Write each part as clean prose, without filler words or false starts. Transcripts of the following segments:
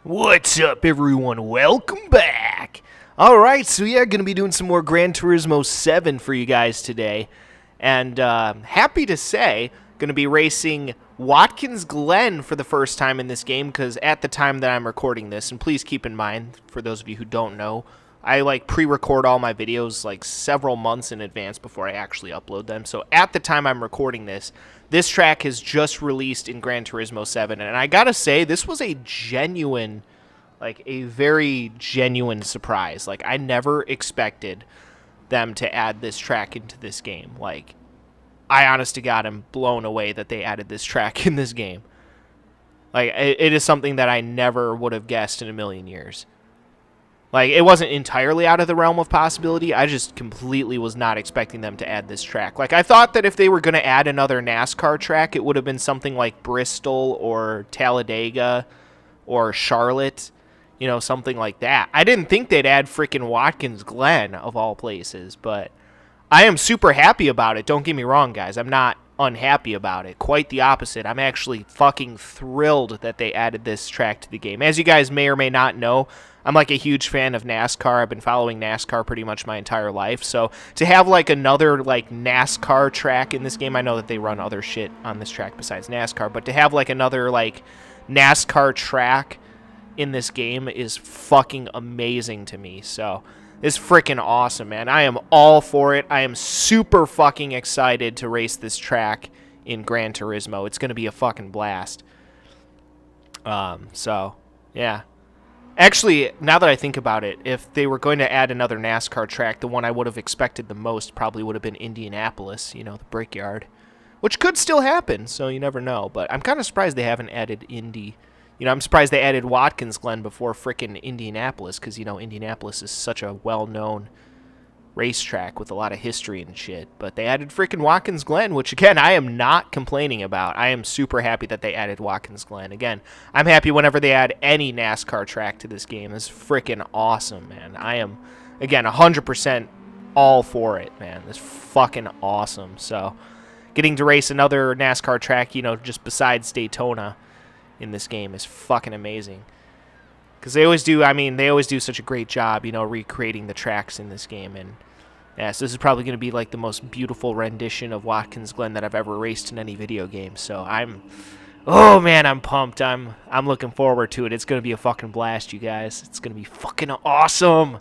What's up, everyone? Welcome back. Alright, so yeah, going to be doing some more Gran Turismo 7 for you guys today. And happy to say, going to be racing Watkins Glen for the first time in this game, because at the time that I'm recording this, and please keep in mind, for those of you who don't know, I pre-record all my videos several months in advance before I actually upload them. So at the time I'm recording this, this track has just released in Gran Turismo 7, and I gotta say, this was a genuine, a very genuine surprise. I never expected them to add this track into this game. I honest to God am blown away that they added this track in this game. It is something that I never would have guessed in a million years. It wasn't entirely out of the realm of possibility. I just completely was not expecting them to add this track. I thought that if they were going to add another NASCAR track, it would have been something like Bristol or Talladega or Charlotte. You know, something like that. I didn't think they'd add freaking Watkins Glen, of all places. But I am super happy about it. Don't get me wrong, guys. I'm not unhappy about it. Quite the opposite. I'm actually fucking thrilled that they added this track to the game. As you guys may or may not know, I'm a huge fan of NASCAR. I've been following NASCAR pretty much my entire life. So to have another NASCAR track in this game, I know that they run other shit on this track besides NASCAR, but to have another NASCAR track in this game is fucking amazing to me. So it's freaking awesome, man. I am all for it. I am super fucking excited to race this track in Gran Turismo. It's going to be a fucking blast. So yeah. Actually, now that I think about it, if they were going to add another NASCAR track, the one I would have expected the most probably would have been Indianapolis, you know, the Brickyard. Which could still happen, so you never know. But I'm kind of surprised they haven't added Indy. You know, I'm surprised they added Watkins Glen before frickin' Indianapolis, because, you know, Indianapolis is such a well-known racetrack with a lot of history and shit. But they added frickin' Watkins Glen, which, again, I am not complaining about. I am super happy that they added Watkins Glen. Again, I'm happy whenever they add any NASCAR track to this game. It's frickin' awesome, man. I am, again, 100% all for it, man. It's fucking awesome. So, getting to race another NASCAR track, you know, just besides Daytona in this game is fucking amazing. Because they always do, they always do such a great job, you know, recreating the tracks in this game. And yeah, so this is probably going to be the most beautiful rendition of Watkins Glen that I've ever raced in any video game. So oh man, I'm pumped. I'm looking forward to it. It's going to be a fucking blast, you guys. It's going to be fucking awesome.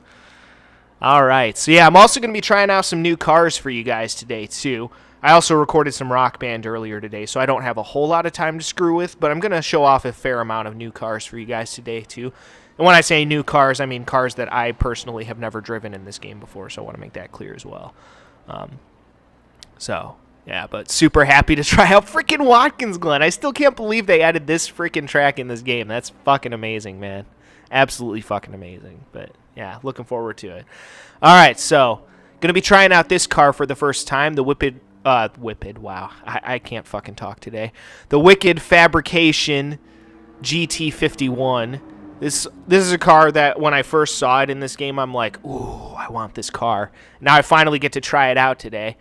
Alright, so yeah, I'm also going to be trying out some new cars for you guys today, too. I also recorded some Rock Band earlier today, so I don't have a whole lot of time to screw with, but I'm going to show off a fair amount of new cars for you guys today, too. And when I say new cars, I mean cars that I personally have never driven in this game before, so I want to make that clear as well. So, yeah, but super happy to try out freaking Watkins Glen. I still can't believe they added this freaking track in this game. That's fucking amazing, man. Absolutely fucking amazing. But, yeah, looking forward to it. Alright, so, going to be trying out this car for the first time, the wow, I can't fucking talk today. The Wicked Fabrication GT51. This is a car that when I first saw it in this game, I'm like, ooh, I want this car. Now I finally get to try it out today.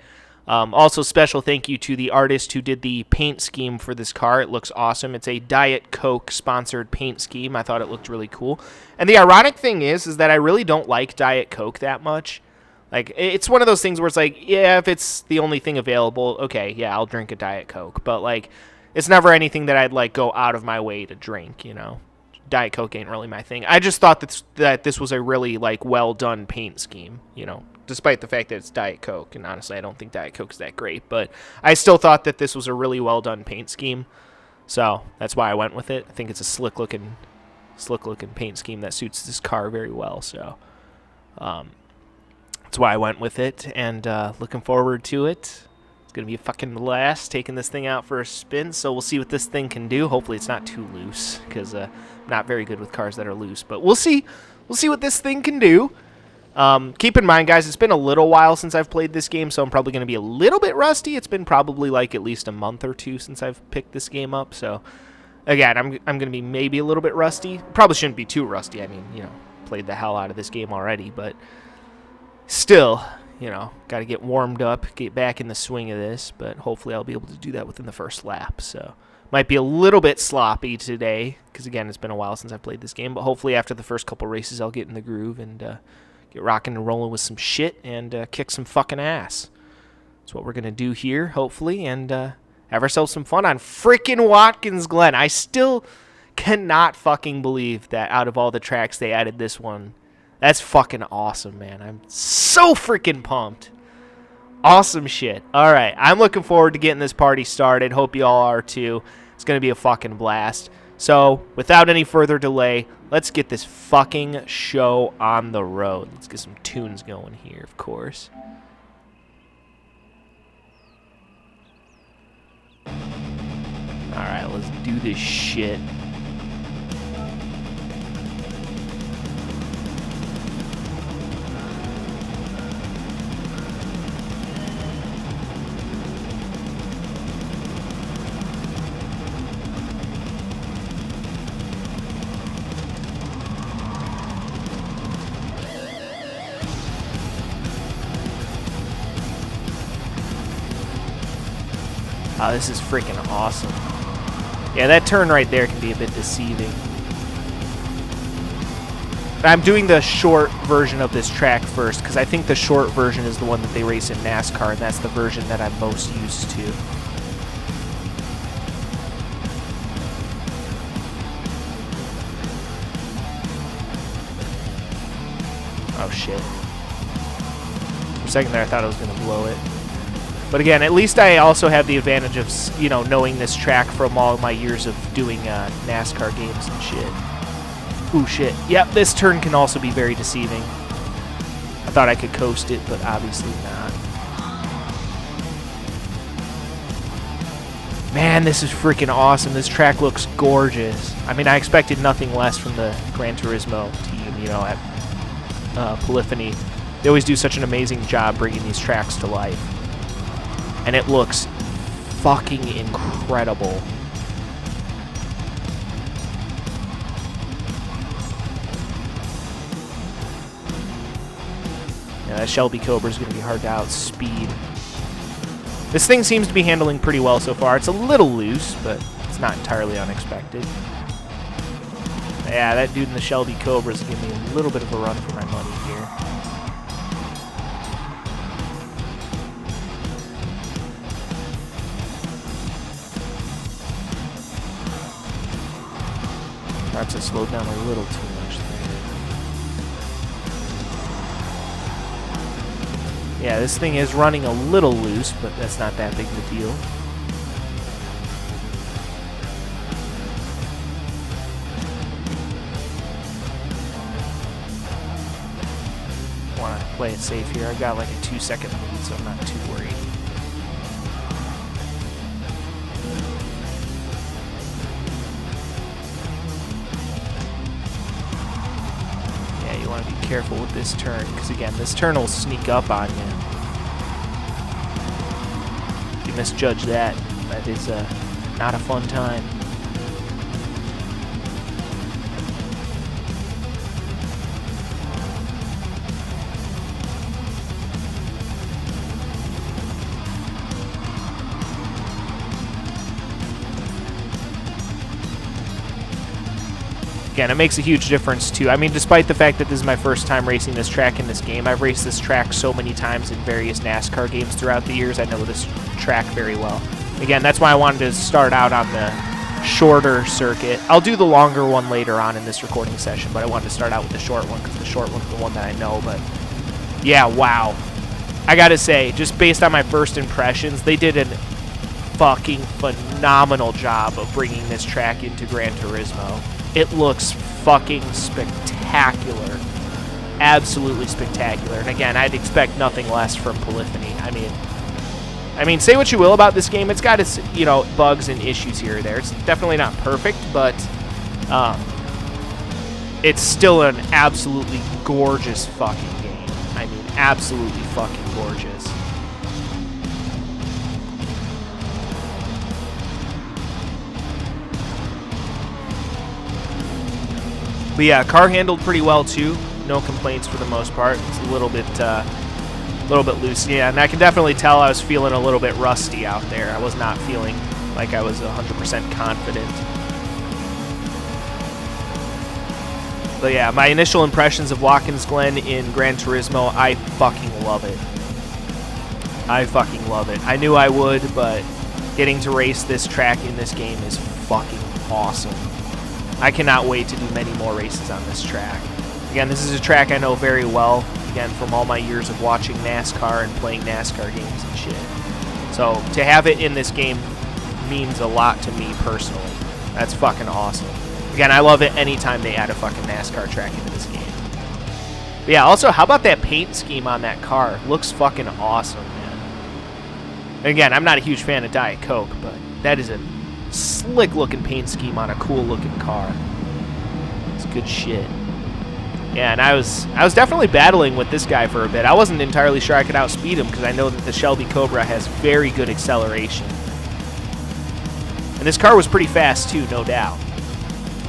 Also, special thank you to the artist who did the paint scheme for this car. It looks awesome. It's a Diet Coke sponsored paint scheme. I thought it looked really cool. And the ironic thing is that I really don't like Diet Coke that much. It's one of those things where it's yeah, if it's the only thing available, okay, yeah, I'll drink a Diet Coke. But, it's never anything that I'd, go out of my way to drink, you know. Diet Coke ain't really my thing. I just thought that this was a really, well-done paint scheme, you know, despite the fact that it's Diet Coke. And honestly, I don't think Diet Coke's that great. But I still thought that this was a really well-done paint scheme. So, that's why I went with it. I think it's a slick-looking paint scheme that suits this car very well. So, that's why I went with it, and looking forward to it. It's going to be a fucking blast taking this thing out for a spin, so we'll see what this thing can do. Hopefully it's not too loose, because I'm not very good with cars that are loose, but we'll see. We'll see what this thing can do. Keep in mind, guys, it's been a little while since I've played this game, so I'm probably going to be a little bit rusty. It's been probably, at least a month or two since I've picked this game up, so again, I'm going to be maybe a little bit rusty. Probably shouldn't be too rusty. I mean, you know, played the hell out of this game already, but still, you know, got to get warmed up, get back in the swing of this, but hopefully I'll be able to do that within the first lap. So might be a little bit sloppy today because, again, it's been a while since I played this game, but hopefully after the first couple races I'll get in the groove and get rocking and rolling with some shit and kick some fucking ass. That's what we're going to do here, hopefully, and have ourselves some fun on freaking Watkins Glen. I still cannot fucking believe that out of all the tracks they added this one. That's fucking awesome, man. I'm so freaking pumped. Awesome shit. All right, I'm looking forward to getting this party started. Hope you all are too. It's going to be a fucking blast. So, without any further delay, let's get this fucking show on the road. Let's get some tunes going here, of course. All right, let's do this shit. Oh, this is freaking awesome. Yeah, that turn right there can be a bit deceiving. I'm doing the short version of this track first because I think the short version is the one that they race in NASCAR, and that's the version that I'm most used to. Oh, shit. For a second there, I thought I was going to blow it. But again, at least I also have the advantage of, you know, knowing this track from all my years of doing NASCAR games and shit. Ooh, shit. Yep, this turn can also be very deceiving. I thought I could coast it, but obviously not. Man, this is freaking awesome. This track looks gorgeous. I mean, I expected nothing less from the Gran Turismo team, you know, at Polyphony. They always do such an amazing job bringing these tracks to life. And it looks fucking incredible. Yeah, that Shelby Cobra is going to be hard to outspeed. This thing seems to be handling pretty well so far. It's a little loose, but it's not entirely unexpected. Yeah, that dude in the Shelby Cobra is giving me a little bit of a run for my money here. Perhaps I slowed down a little too much there. Yeah, this thing is running a little loose, but that's not that big of a deal. I want to play it safe here. I got like a 2-second lead, so I'm not too worried. Want to be careful with this turn because, again, this turn will sneak up on you. If you misjudge that, that is not a fun time. Again, it makes a huge difference, too. I mean, despite the fact that this is my first time racing this track in this game, I've raced this track so many times in various NASCAR games throughout the years. I know this track very well. Again, that's why I wanted to start out on the shorter circuit. I'll do the longer one later on in this recording session, but I wanted to start out with the short one because the short one's the one that I know. But, yeah, wow. I gotta say, just based on my first impressions, they did a fucking phenomenal job of bringing this track into Gran Turismo. It looks fucking spectacular. Absolutely spectacular. And again, I'd expect nothing less from Polyphony. I mean, say what you will about this game. It's got its, you know, bugs and issues here or there. It's definitely not perfect, but it's still an absolutely gorgeous fucking game. I mean, absolutely fucking gorgeous. But yeah, car handled pretty well too. No complaints for the most part. It's a little bit A little bit loose, yeah, and I can definitely tell I was feeling a little bit rusty out there. I was not feeling like I was 100% confident. But yeah, my initial impressions of Watkins Glen in Gran Turismo, I fucking love it. I fucking love it. I knew I would, but getting to race this track in this game is fucking awesome. I cannot wait to do many more races on this track. Again, this is a track I know very well, again, from all my years of watching NASCAR and playing NASCAR games and shit. So to have it in this game means a lot to me personally. That's fucking awesome. Again, I love it anytime they add a fucking NASCAR track into this game. But yeah, also, how about that paint scheme on that car? Looks fucking awesome, man. And again, I'm not a huge fan of Diet Coke, but that is a slick-looking paint scheme on a cool-looking car. It's good shit. Yeah, and I was definitely battling with this guy for a bit. I wasn't entirely sure I could outspeed him because I know that the Shelby Cobra has very good acceleration. And this car was pretty fast too, no doubt.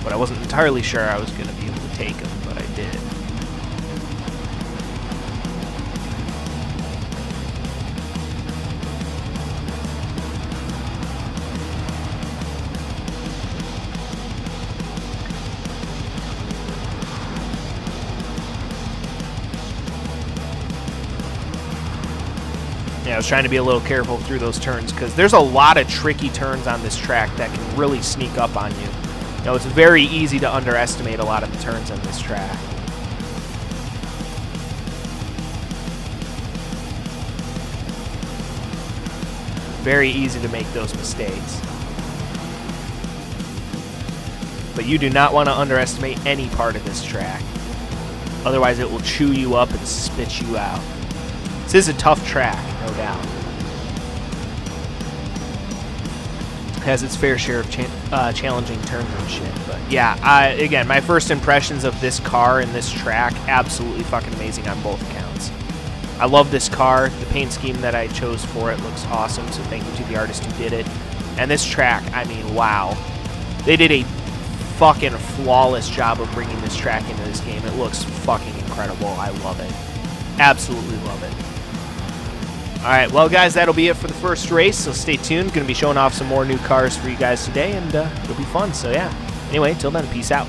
But I wasn't entirely sure I was going to be able to take him, but I did. Yeah, I was trying to be a little careful through those turns because there's a lot of tricky turns on this track that can really sneak up on you. You know, it's very easy to underestimate a lot of the turns on this track. Very easy to make those mistakes. But you do not want to underestimate any part of this track. Otherwise it will chew you up and spit you out. This is a tough track, no doubt. It has its fair share of challenging turns and shit. But yeah, again, my first impressions of this car and this track, absolutely fucking amazing on both accounts. I love this car. The paint scheme that I chose for it looks awesome, so thank you to the artist who did it. And this track, I mean, wow. They did a fucking flawless job of bringing this track into this game. It looks fucking incredible. I love it. Absolutely love it. Alright, well guys, that'll be it for the first race, so stay tuned. Going to be showing off some more new cars for you guys today, and it'll be fun, so yeah. Anyway, till then, peace out.